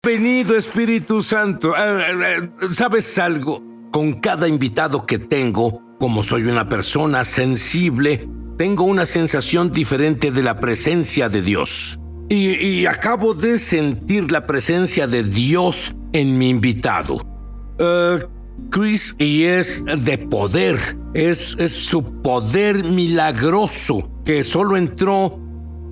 Venido Espíritu Santo. ¿Sabes algo? Con cada invitado que tengo, como soy una persona sensible, tengo una sensación diferente de la presencia de Dios. Y acabo de sentir la presencia de Dios en mi invitado. Chris, y es de poder. Es su poder milagroso que solo entró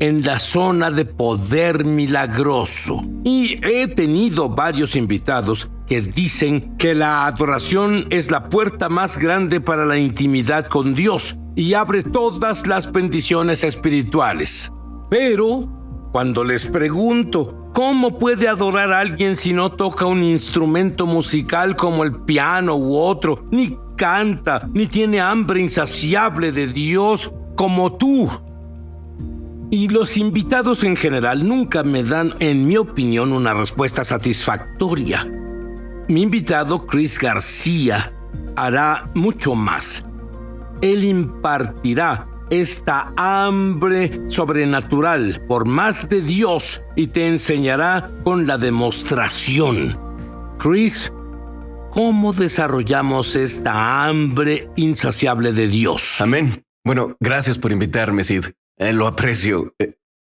en la zona de poder milagroso. Y he tenido varios invitados que dicen que la adoración es la puerta más grande para la intimidad con Dios y abre todas las bendiciones espirituales. Pero cuando les pregunto cómo puede adorar a alguien si no toca un instrumento musical como el piano u otro, ni canta, ni tiene hambre insaciable de Dios como tú. Y los invitados en general nunca me dan, en mi opinión, una respuesta satisfactoria. Mi invitado, Chris García, hará mucho más. Él impartirá esta hambre sobrenatural por más de Dios y te enseñará con la demostración. Chris, ¿cómo desarrollamos esta hambre insaciable de Dios? Amén. Bueno, gracias por invitarme, Sid. Lo aprecio.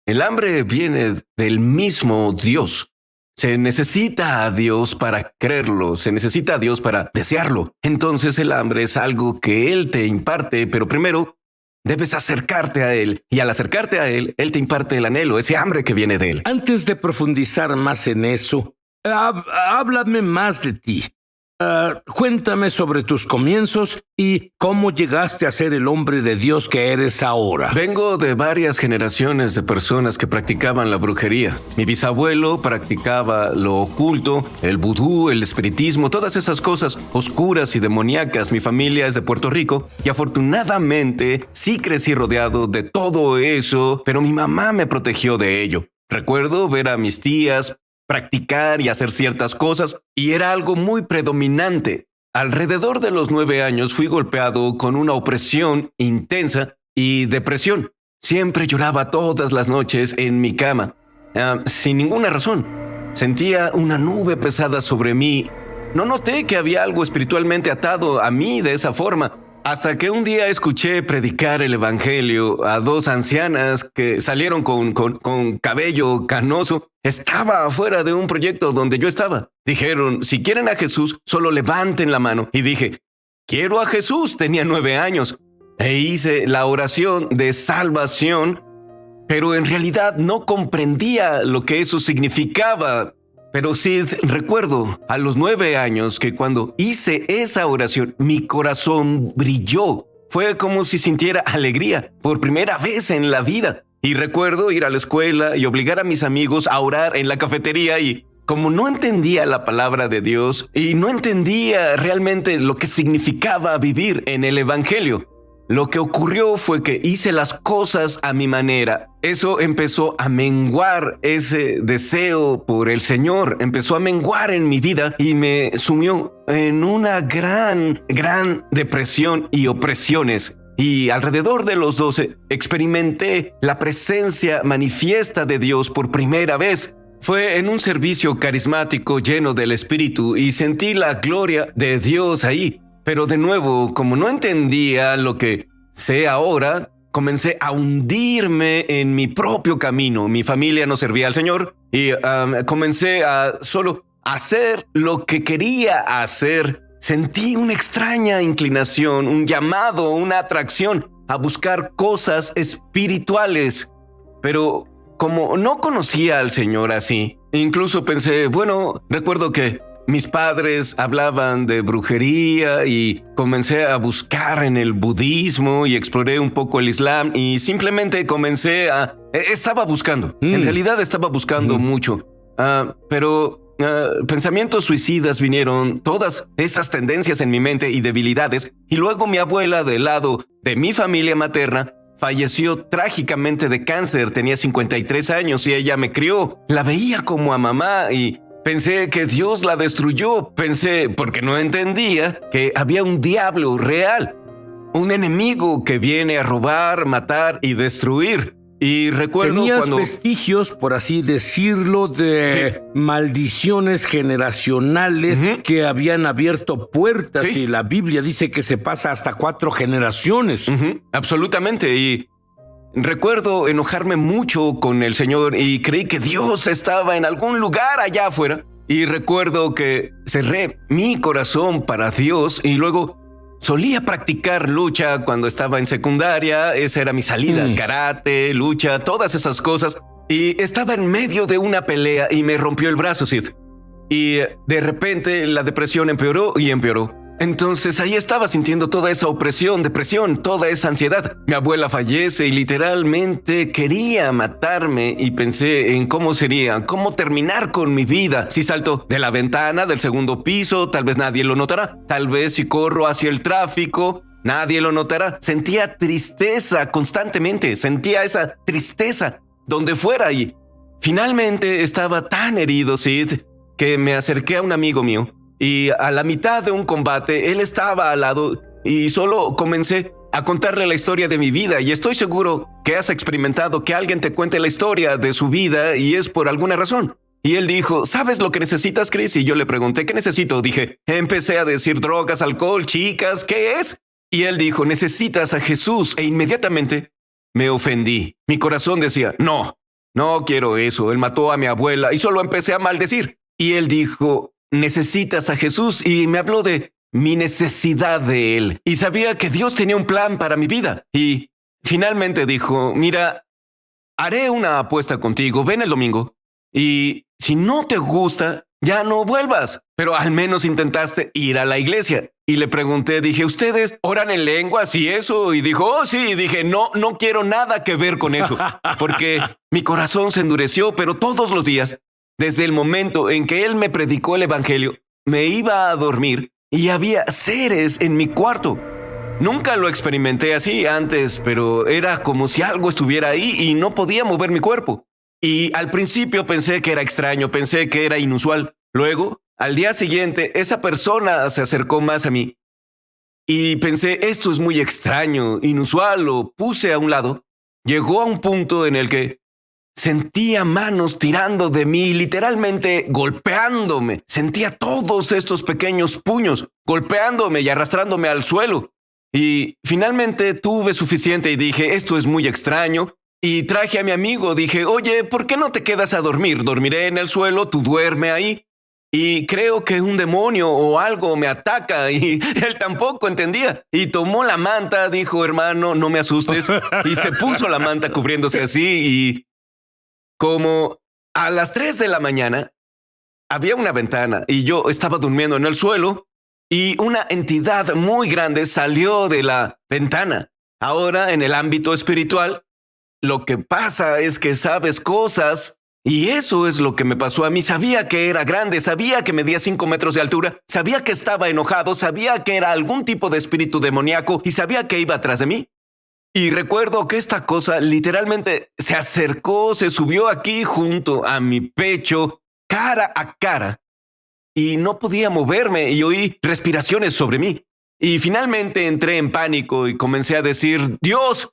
El hambre viene del mismo Dios. Se necesita a Dios para creerlo, se necesita a Dios para desearlo. Entonces el hambre es algo que Él te imparte, pero primero debes acercarte a Él. Y al acercarte a Él, Él te imparte el anhelo, ese hambre que viene de Él. Antes de profundizar más en eso, háblame más de ti. Cuéntame sobre tus comienzos y cómo llegaste a ser el hombre de Dios que eres ahora. Vengo de varias generaciones de personas que practicaban la brujería. Mi bisabuelo practicaba lo oculto, el vudú, el espiritismo, todas esas cosas oscuras y demoníacas. Mi familia es de Puerto Rico y afortunadamente sí crecí rodeado de todo eso, pero mi mamá me protegió de ello. Recuerdo ver a mis tías practicar y hacer ciertas cosas, y era algo muy predominante. Alrededor de los 9 años fui golpeado con una opresión intensa y depresión. Siempre lloraba todas las noches en mi cama, sin ninguna razón. Sentía una nube pesada sobre mí. No noté que había algo espiritualmente atado a mí de esa forma, hasta que un día escuché predicar el evangelio a 2 ancianas que salieron con cabello canoso. Estaba afuera de un proyecto donde yo estaba. Dijeron, si quieren a Jesús, solo levanten la mano. Y dije, quiero a Jesús. Tenía 9 años. E hice la oración de salvación, pero en realidad no comprendía lo que eso significaba. Pero sí recuerdo a los 9 años que cuando hice esa oración, mi corazón brilló. Fue como si sintiera alegría por primera vez en la vida. Y recuerdo ir a la escuela y obligar a mis amigos a orar en la cafetería y como no entendía la palabra de Dios y no entendía realmente lo que significaba vivir en el evangelio, lo que ocurrió fue que hice las cosas a mi manera. Eso empezó a menguar, ese deseo por el Señor empezó a menguar en mi vida y me sumió en una gran depresión y opresiones. Y alrededor de los 12 experimenté la presencia manifiesta de Dios por primera vez. Fue en un servicio carismático lleno del Espíritu y sentí la gloria de Dios ahí. Pero de nuevo, como no entendía lo que sé ahora, comencé a hundirme en mi propio camino. Mi familia no servía al Señor y comencé a solo hacer lo que quería hacer. Sentí una extraña inclinación, un llamado, una atracción a buscar cosas espirituales. Pero como no conocía al Señor así, incluso pensé, bueno, recuerdo que mis padres hablaban de brujería y comencé a buscar en el budismo y exploré un poco el islam y simplemente estaba buscando. En realidad estaba buscando mucho. Pero pensamientos suicidas vinieron, todas esas tendencias en mi mente y debilidades. Y luego mi abuela del lado de mi familia materna falleció trágicamente de cáncer. Tenía 53 años y ella me crió. La veía como a mamá y pensé que Dios la destruyó. Pensé, porque no entendía, que había un diablo real, un enemigo que viene a robar, matar y destruir. Y recuerdo Tenías cuando... vestigios, por así decirlo, de maldiciones generacionales que habían abierto puertas, Sí. y la Biblia dice que se pasa hasta 4 generaciones. Absolutamente. Y recuerdo enojarme mucho con el Señor y creí que Dios estaba en algún lugar allá afuera. Y recuerdo que cerré mi corazón para Dios y luego solía practicar lucha cuando estaba en secundaria. Esa era mi salida, karate, lucha, todas esas cosas. Y estaba en medio de una pelea y me rompió el brazo, Sid. Y de repente la depresión empeoró y empeoró. Entonces ahí estaba sintiendo toda esa opresión, depresión, toda esa ansiedad. Mi abuela fallece y literalmente quería matarme y pensé en cómo terminar con mi vida. Si salto de la ventana del segundo piso, tal vez nadie lo notará. Tal vez si corro hacia el tráfico, nadie lo notará. Sentía tristeza constantemente, sentía esa tristeza donde fuera y finalmente estaba tan herido, Sid, que me acerqué a un amigo mío. Y a la mitad de un combate, él estaba al lado y solo comencé a contarle la historia de mi vida. Y estoy seguro que has experimentado que alguien te cuente la historia de su vida y es por alguna razón. Y él dijo, ¿sabes lo que necesitas, Chris? Y yo le pregunté, ¿qué necesito? Dije, empecé a decir drogas, alcohol, chicas, ¿qué es? Y él dijo, necesitas a Jesús. E inmediatamente me ofendí. Mi corazón decía, no quiero eso. Él mató a mi abuela y solo empecé a maldecir. Y él dijo, necesitas a Jesús, y me habló de mi necesidad de él. Y sabía que Dios tenía un plan para mi vida. Y finalmente dijo, mira, haré una apuesta contigo, ven el domingo. Y si no te gusta, ya no vuelvas. Pero al menos intentaste ir a la iglesia. Y le pregunté, dije, ¿ustedes oran en lenguas y eso? Y dijo, oh sí. Y dije, no quiero nada que ver con eso. Porque mi corazón se endureció, pero todos los días, desde el momento en que él me predicó el evangelio, me iba a dormir y había seres en mi cuarto. Nunca lo experimenté así antes, pero era como si algo estuviera ahí y no podía mover mi cuerpo. Y al principio pensé que era extraño, pensé que era inusual. Luego, al día siguiente, esa persona se acercó más a mí y pensé, esto es muy extraño, inusual, lo puse a un lado. Llegó a un punto en el que sentía manos tirando de mí, literalmente golpeándome. Sentía todos estos pequeños puños golpeándome y arrastrándome al suelo. Y finalmente tuve suficiente y dije, esto es muy extraño. Y traje a mi amigo, dije, oye, ¿por qué no te quedas a dormir? Dormiré en el suelo, tú duerme ahí. Y creo que un demonio o algo me ataca, y él tampoco entendía. Y tomó la manta, dijo, hermano, no me asustes. Y se puso la manta cubriéndose así y... Como a las 3 de la mañana, había una ventana y yo estaba durmiendo en el suelo y una entidad muy grande salió de la ventana. Ahora, en el ámbito espiritual, lo que pasa es que sabes cosas y eso es lo que me pasó a mí. Sabía que era grande, sabía que medía 5 metros de altura, sabía que estaba enojado, sabía que era algún tipo de espíritu demoníaco y sabía que iba atrás de mí. Y recuerdo que esta cosa literalmente se acercó, se subió aquí junto a mi pecho, cara a cara, y no podía moverme y oí respiraciones sobre mí. Y finalmente entré en pánico y comencé a decir, Dios,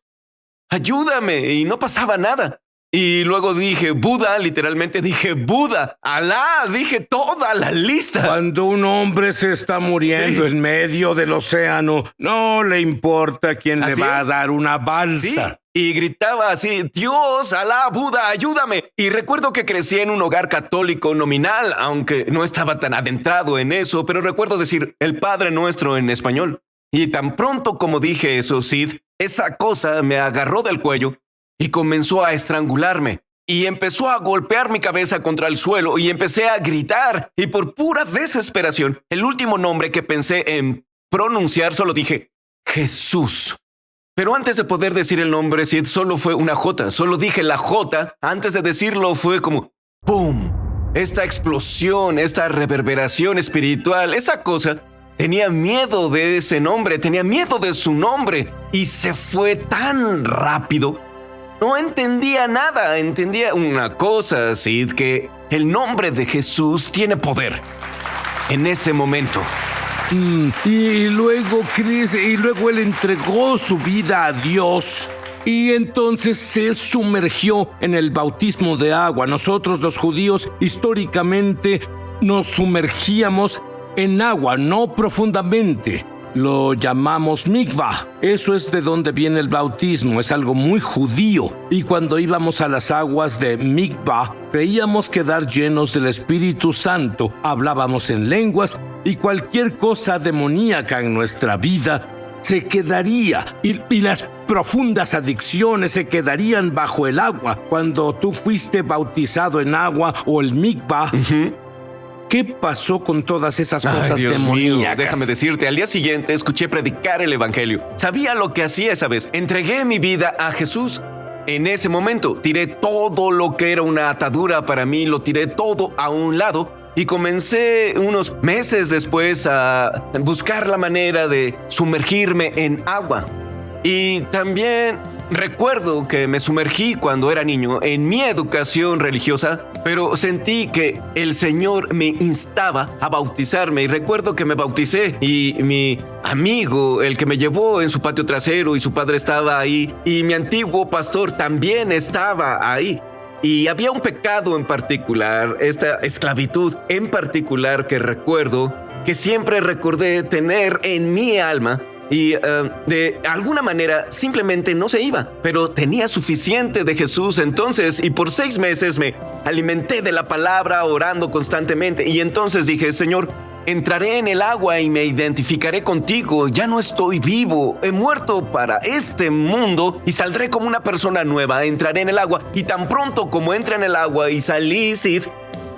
ayúdame, y no pasaba nada. Y luego dije, Buda, literalmente dije, Buda, Alá, dije toda la lista. Cuando un hombre se está muriendo en medio del océano, no le importa quién le va a dar una balsa. Y gritaba así, Dios, Alá, Buda, ayúdame. Y recuerdo que crecí en un hogar católico nominal, aunque no estaba tan adentrado en eso, pero recuerdo decir el Padre Nuestro en español. Y tan pronto como dije eso, Sid, esa cosa me agarró del cuello y comenzó a estrangularme. Y empezó a golpear mi cabeza contra el suelo y empecé a gritar. Y por pura desesperación, el último nombre que pensé en pronunciar solo dije, Jesús. Pero antes de poder decir el nombre, Sid, solo fue una J. Solo dije la J. Antes de decirlo fue como ¡pum! Esta explosión, esta reverberación espiritual, esa cosa tenía miedo de ese nombre, tenía miedo de su nombre. Y se fue tan rápido. No entendía nada, entendía una cosa, Sid, que el nombre de Jesús tiene poder. En ese momento. Y luego, Chris, él entregó su vida a Dios. Y entonces se sumergió en el bautismo de agua. Nosotros los judíos históricamente nos sumergíamos en agua, no profundamente. Lo llamamos mikvah. Eso es de donde viene el bautismo, es algo muy judío. Y cuando íbamos a las aguas de mikvah, creíamos quedar llenos del Espíritu Santo, hablábamos en lenguas y cualquier cosa demoníaca en nuestra vida se quedaría. Y las profundas adicciones se quedarían bajo el agua. Cuando tú fuiste bautizado en agua o el mikvah, ¿qué pasó con todas esas cosas Dios demoníacas? mío, déjame decirte, al día siguiente escuché predicar el evangelio. Sabía lo que hacía esa vez. Entregué mi vida a Jesús. En ese momento tiré todo lo que era una atadura para mí, lo tiré todo a un lado y comencé unos meses después a buscar la manera de sumergirme en agua. Y también recuerdo que me sumergí cuando era niño en mi educación religiosa, pero sentí que el Señor me instaba a bautizarme y recuerdo que me bauticé y mi amigo, el que me llevó en su patio trasero y su padre estaba ahí y mi antiguo pastor también estaba ahí. Y había un pecado en particular, esta esclavitud en particular que recuerdo, que siempre recordé tener en mi alma. Y de alguna manera simplemente no se iba, pero tenía suficiente de Jesús entonces y por 6 meses me alimenté de la palabra orando constantemente y entonces dije, Señor, entraré en el agua y me identificaré contigo, ya no estoy vivo, he muerto para este mundo y saldré como una persona nueva, entraré en el agua y tan pronto como entré en el agua y salí, Sid,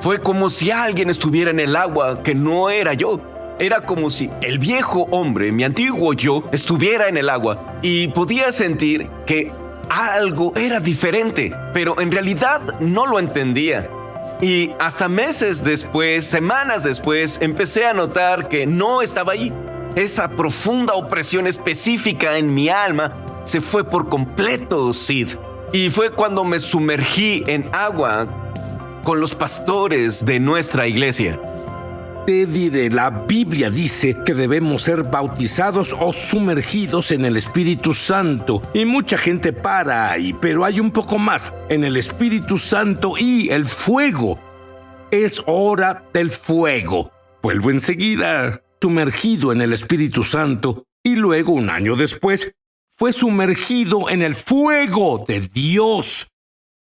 fue como si alguien estuviera en el agua que no era yo. Era como si el viejo hombre, mi antiguo yo, estuviera en el agua y podía sentir que algo era diferente, pero en realidad no lo entendía. Y hasta meses después, semanas después, empecé a notar que no estaba ahí. Esa profunda opresión específica en mi alma se fue por completo, Sid. Y fue cuando me sumergí en agua con los pastores de nuestra iglesia. Te diré, la Biblia dice que debemos ser bautizados o sumergidos en el Espíritu Santo. Y mucha gente para ahí, pero hay un poco más. En el Espíritu Santo y el fuego. Es hora del fuego. Vuelvo enseguida. Sumergido en el Espíritu Santo y luego, un año después, fue sumergido en el fuego de Dios.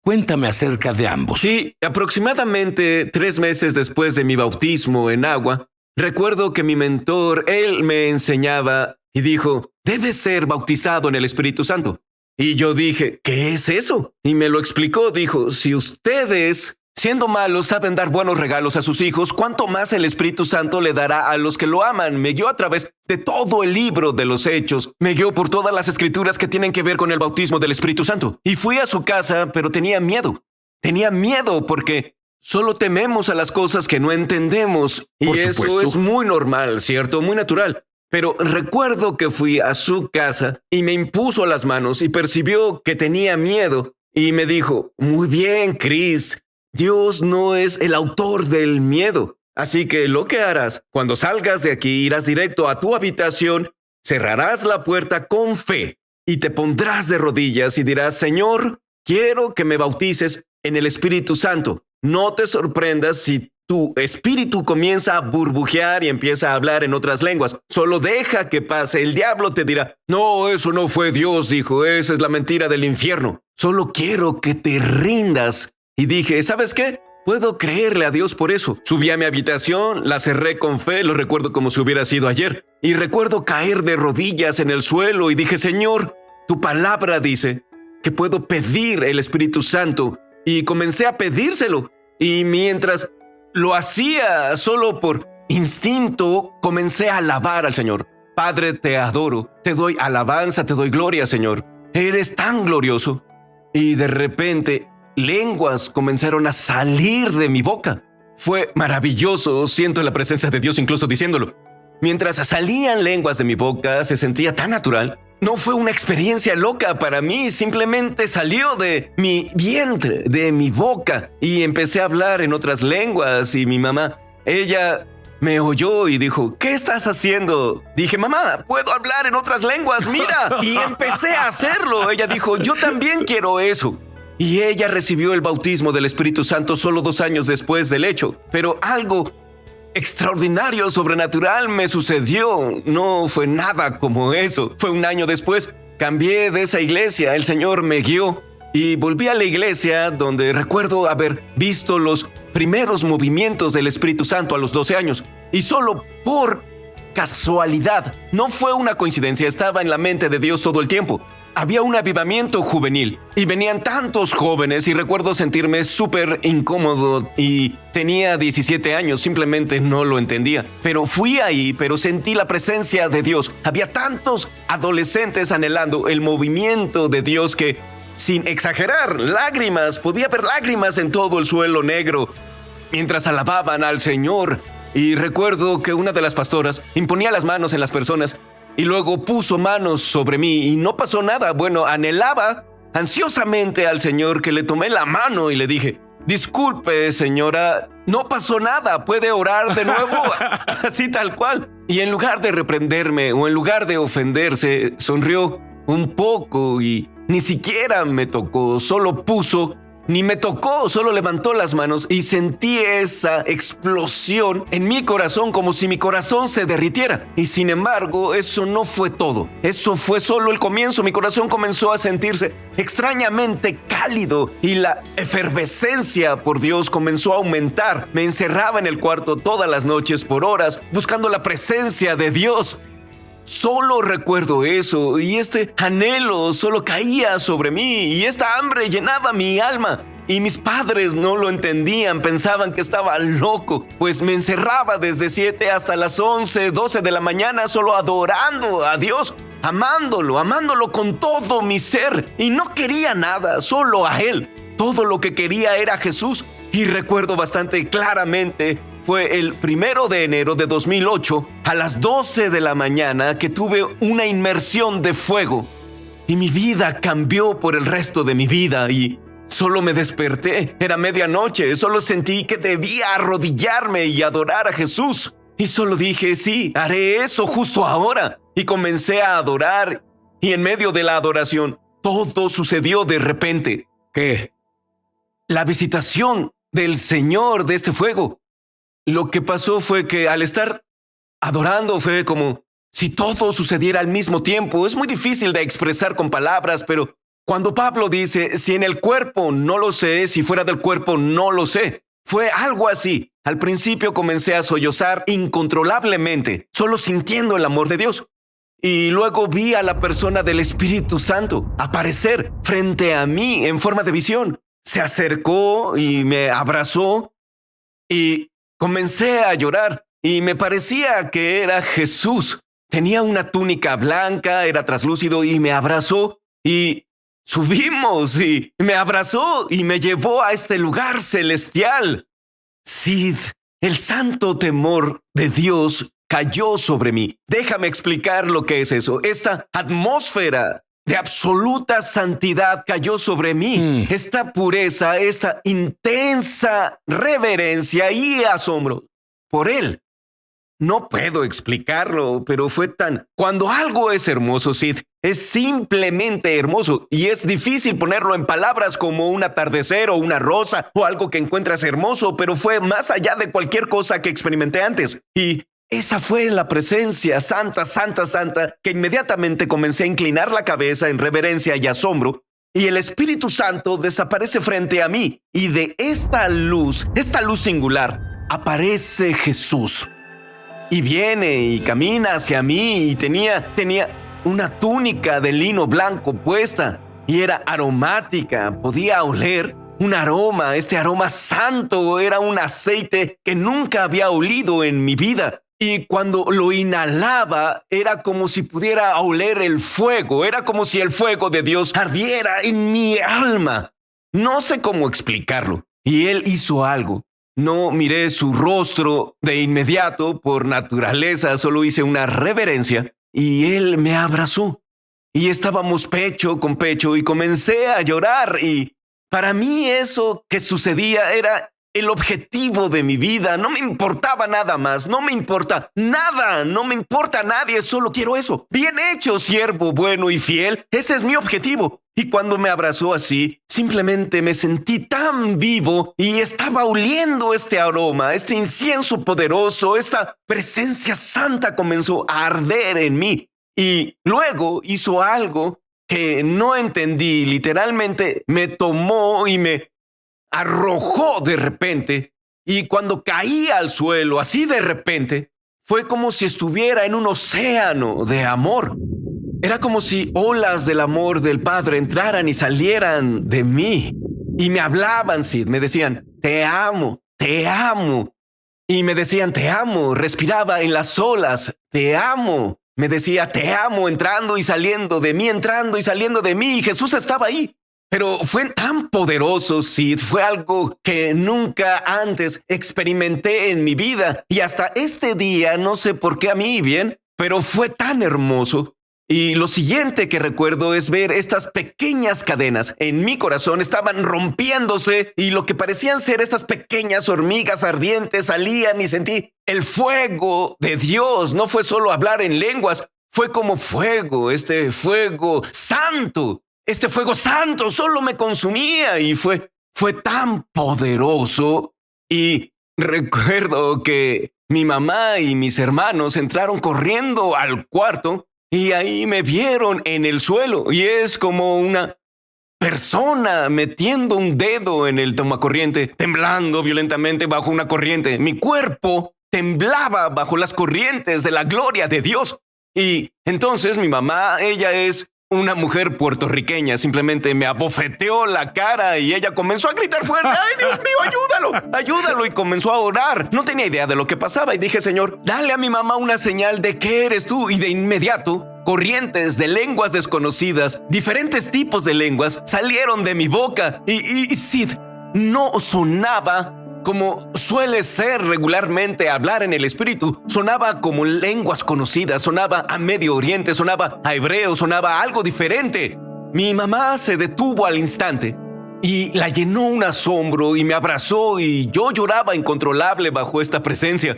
Cuéntame acerca de ambos. Sí, aproximadamente 3 meses después de mi bautismo en agua, recuerdo que mi mentor, él me enseñaba y dijo, debes ser bautizado en el Espíritu Santo. Y yo dije, ¿qué es eso? Y me lo explicó, dijo, si ustedes, siendo malos, saben dar buenos regalos a sus hijos, ¿cuánto más el Espíritu Santo le dará a los que lo aman? Me guió a través de todo el libro de los Hechos. Me guió por todas las escrituras que tienen que ver con el bautismo del Espíritu Santo. Y fui a su casa, pero tenía miedo. Tenía miedo porque solo tememos a las cosas que no entendemos. Y eso es muy normal, ¿cierto? Muy natural. Pero recuerdo que fui a su casa y me impuso las manos y percibió que tenía miedo. Y me dijo, muy bien, Chris. Dios no es el autor del miedo. Así que lo que harás, cuando salgas de aquí, irás directo a tu habitación, cerrarás la puerta con fe y te pondrás de rodillas y dirás, Señor, quiero que me bautices en el Espíritu Santo. No te sorprendas si tu espíritu comienza a burbujear y empieza a hablar en otras lenguas. Solo deja que pase. El diablo te dirá, no, eso no fue Dios, dijo, esa es la mentira del infierno. Solo quiero que te rindas. Y dije, ¿sabes qué? Puedo creerle a Dios por eso. Subí a mi habitación, la cerré con fe, lo recuerdo como si hubiera sido ayer. Y recuerdo caer de rodillas en el suelo y dije, Señor, tu palabra dice que puedo pedir el Espíritu Santo. Y comencé a pedírselo. Y mientras lo hacía solo por instinto, comencé a alabar al Señor. Padre, te adoro, te doy alabanza, te doy gloria, Señor. Eres tan glorioso. Y de repente lenguas comenzaron a salir de mi boca. Fue maravilloso, siento la presencia de Dios incluso diciéndolo. Mientras salían lenguas de mi boca, se sentía tan natural. No fue una experiencia loca para mí, simplemente salió de mi vientre, de mi boca. Y empecé a hablar en otras lenguas y mi mamá, ella me oyó y dijo, ¿qué estás haciendo? Dije, mamá, puedo hablar en otras lenguas, mira. Y empecé a hacerlo. Ella dijo, yo también quiero eso. Y ella recibió el bautismo del Espíritu Santo solo 2 años después del hecho. Pero algo extraordinario, sobrenatural me sucedió. No fue nada como eso. Fue 1 año después. Cambié de esa iglesia. El Señor me guió. Y volví a la iglesia donde recuerdo haber visto los primeros movimientos del Espíritu Santo a los 12 años. Y solo por casualidad, no fue una coincidencia, estaba en la mente de Dios todo el tiempo. Había un avivamiento juvenil y venían tantos jóvenes y recuerdo sentirme súper incómodo y tenía 17 años, simplemente no lo entendía. Pero fui ahí, pero sentí la presencia de Dios. Había tantos adolescentes anhelando el movimiento de Dios que, sin exagerar, lágrimas, podía ver lágrimas en todo el suelo negro mientras alababan al Señor. Y recuerdo que una de las pastoras imponía las manos en las personas y luego puso manos sobre mí y no pasó nada. Bueno, anhelaba ansiosamente al Señor que le tomé la mano y le dije, disculpe, señora, no pasó nada, puede orar de nuevo, así tal cual. Y en lugar de reprenderme o en lugar de ofenderse, sonrió un poco y ni siquiera me tocó, ni me tocó, solo levantó las manos y sentí esa explosión en mi corazón como si mi corazón se derritiera. Y sin embargo, eso no fue todo. Eso fue solo el comienzo. Mi corazón comenzó a sentirse extrañamente cálido y la efervescencia por Dios comenzó a aumentar. Me encerraba en el cuarto todas las noches por horas buscando la presencia de Dios. Solo recuerdo eso y este anhelo solo caía sobre mí y esta hambre llenaba mi alma. Y mis padres no lo entendían, pensaban que estaba loco, pues me encerraba desde 7 hasta las 11, 12 de la mañana solo adorando a Dios, amándolo con todo mi ser. Y no quería nada, solo a Él. Todo lo que quería era Jesús. Y recuerdo bastante claramente, fue el 1 de enero de 2008, a las 12 de la mañana, que tuve una inmersión de fuego. Y mi vida cambió por el resto de mi vida y solo me desperté. Era medianoche, solo sentí que debía arrodillarme y adorar a Jesús. Y solo dije, sí, haré eso justo ahora. Y comencé a adorar. Y en medio de la adoración, todo sucedió de repente. ¿Qué? La visitación del Señor de este fuego. Lo que pasó fue que al estar adorando fue como si todo sucediera al mismo tiempo. Es muy difícil de expresar con palabras, pero cuando Pablo dice, si en el cuerpo no lo sé, si fuera del cuerpo no lo sé, fue algo así. Al principio comencé a sollozar incontrolablemente, solo sintiendo el amor de Dios. Y luego vi a la persona del Espíritu Santo aparecer frente a mí en forma de visión. Se acercó y me abrazó y comencé a llorar y me parecía que era Jesús. Tenía una túnica blanca, era traslúcido y me abrazó y subimos y me abrazó y me llevó a este lugar celestial. Sid, el santo temor de Dios cayó sobre mí. Déjame explicar lo que es eso. Esta atmósfera de absoluta santidad cayó sobre mí. Esta pureza, esta intensa reverencia y asombro por Él. No puedo explicarlo, pero fue tan... Cuando algo es hermoso, Sid, es simplemente hermoso y es difícil ponerlo en palabras como un atardecer o una rosa o algo que encuentras hermoso, pero fue más allá de cualquier cosa que experimenté antes. Y esa fue la presencia santa, santa, santa, que inmediatamente comencé a inclinar la cabeza en reverencia y asombro, y el Espíritu Santo desaparece frente a mí, y de esta luz singular, aparece Jesús. Y viene y camina hacia mí, y tenía una túnica de lino blanco puesta, y era aromática, podía oler un aroma. Este aroma santo era un aceite que nunca había olido en mi vida. Y cuando lo inhalaba, era como si pudiera oler el fuego. Era como si el fuego de Dios ardiera en mi alma. No sé cómo explicarlo. Y Él hizo algo. No miré su rostro de inmediato por naturaleza. Solo hice una reverencia y Él me abrazó. Y estábamos pecho con pecho y comencé a llorar. Y para mí eso que sucedía era el objetivo de mi vida. No me importaba nada más, no me importa nada, no me importa nadie, solo quiero eso. Bien hecho, siervo bueno y fiel, ese es mi objetivo. Y cuando me abrazó así, simplemente me sentí tan vivo y estaba oliendo este aroma, este incienso poderoso, esta presencia santa comenzó a arder en mí. Y luego hizo algo que no entendí, literalmente me tomó y me arrojó de repente, y cuando caí al suelo así de repente, fue como si estuviera en un océano de amor. Era como si olas del amor del Padre entraran y salieran de mí. Y me hablaban, Sid, me decían, te amo, te amo. Y me decían, te amo, respiraba en las olas, te amo. Me decía, te amo, entrando y saliendo de mí, entrando y saliendo de mí. Y Jesús estaba ahí. Pero fue tan poderoso, Sid, fue algo que nunca antes experimenté en mi vida. Y hasta este día, no sé por qué a mí, bien, pero fue tan hermoso. Y lo siguiente que recuerdo es ver estas pequeñas cadenas en mi corazón estaban rompiéndose y lo que parecían ser estas pequeñas hormigas ardientes salían y sentí el fuego de Dios. No fue solo hablar en lenguas, fue como fuego, este fuego santo. Este fuego santo solo me consumía y fue tan poderoso. Y recuerdo que mi mamá y mis hermanos entraron corriendo al cuarto y ahí me vieron en el suelo. Y es como una persona metiendo un dedo en el tomacorriente, temblando violentamente bajo una corriente. Mi cuerpo temblaba bajo las corrientes de la gloria de Dios. Y entonces mi mamá, ella es una mujer puertorriqueña, simplemente me abofeteó la cara y ella comenzó a gritar fuerte, ¡ay, Dios mío, ayúdalo! ¡Ayúdalo! Y comenzó a orar. No tenía idea de lo que pasaba y dije, Señor, dale a mi mamá una señal de que eres tú. Y de inmediato, corrientes de lenguas desconocidas, diferentes tipos de lenguas, salieron de mi boca. Y Sid, no sonaba como suele ser regularmente hablar en el espíritu. Sonaba como lenguas conocidas, sonaba a Medio Oriente, sonaba a hebreo, sonaba a algo diferente. Mi mamá se detuvo al instante y la llenó un asombro y me abrazó y yo lloraba incontrolable bajo esta presencia.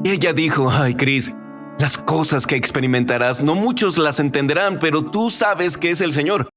Ella dijo, ay, Chris, las cosas que experimentarás no muchos las entenderán, pero tú sabes que es el Señor.